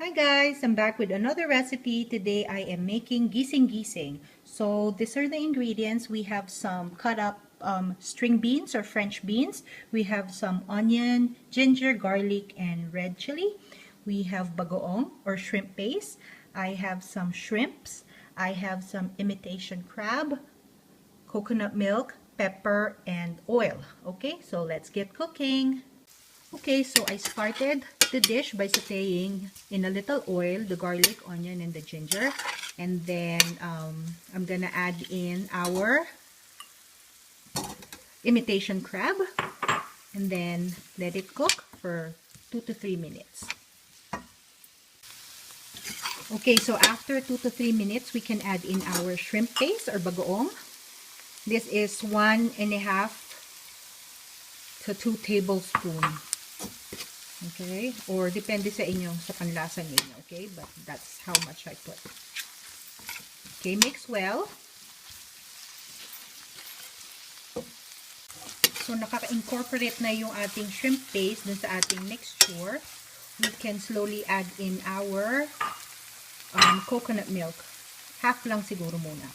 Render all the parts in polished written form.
Hi guys, I'm back with another recipe. Today I am making gising gising. So these are the ingredients. We have some cut up string beans or French beans. We have some onion, ginger, garlic, and red chili. We have bagoong or shrimp paste. I have some shrimps. I have some imitation crab, coconut milk, pepper, and oil. Okay, so let's get cooking. Okay, so I started the dish by sauteing in a little oil the garlic, onion, and the ginger. And then I'm gonna add in our imitation crab. And then let it cook for 2 to 3 minutes. Okay, so after 2 to 3 minutes, we can add in our shrimp paste or bagoong. This is 1.5 to 2 tablespoons. Okay? Or depende sa inyo, sa panlasa ninyo. Okay? But that's how much I put. Okay, mix well. So, nakaka-incorporate na yung ating shrimp paste dun sa ating mixture. We can slowly add in our coconut milk. Half lang siguro muna.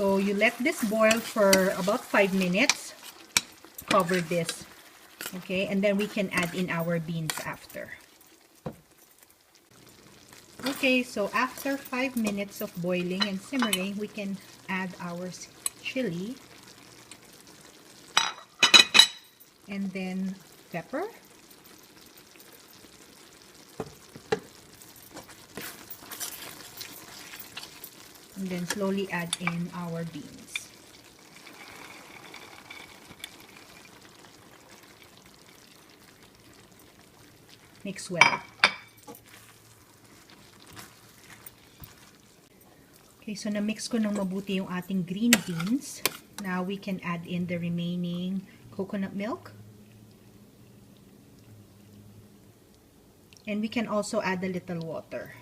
So, you let this boil for about 5 minutes. Cover this. Okay, and then we can add in our beans after. Okay, so after 5 minutes of boiling and simmering, we can add our chili. And then pepper. And then slowly add in our beans. Mix well. Okay, so na-mix ko ng mabuti yung ating green beans. Now we can add in the remaining coconut milk. And we can also add a little water.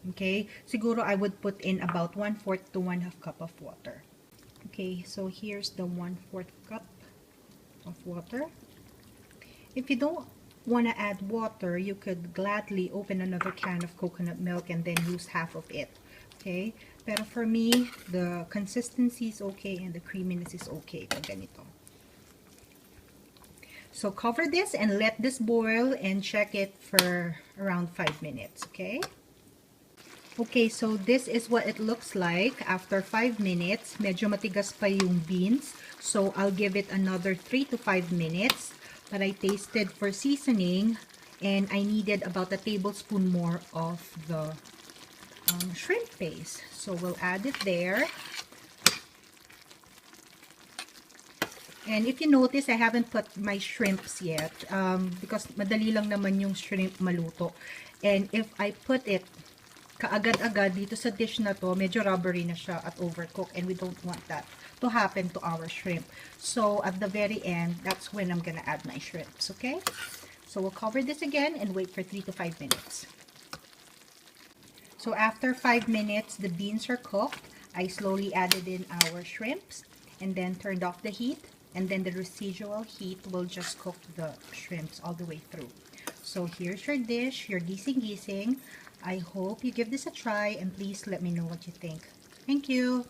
Okay, siguro I would put in about 1/4 to 1/2 cup of water. Okay, so here's the 1/4 cup of water. If you don't want to add water, you could gladly open another can of coconut milk and then use half of it. Okay, pero for me, the consistency is okay and the creaminess is okay pag ganito. So cover this and let this boil and check it for around 5 minutes, okay? Okay, so this is what it looks like after 5 minutes. Medyo matigas pa yung beans. So I'll give it another 3 to 5 minutes. But I tasted for seasoning and I needed about a tablespoon more of the shrimp paste. So we'll add it there. And if you notice, I haven't put my shrimps yet because madali lang naman yung shrimp maluto. And if I put it kaagad-agad dito sa dish na to, medyo rubbery na siya at overcook and we don't want that to happen to our shrimp. So at the very end, that's when I'm gonna add my shrimps, okay? So we'll cover this again and wait for 3 to 5 minutes. So after 5 minutes, the beans are cooked. I slowly added in our shrimps and then turned off the heat, and then the residual heat will just cook the shrimps all the way through. So here's your dish, your gising gising. I hope you give this a try and please let me know what you think. Thank you.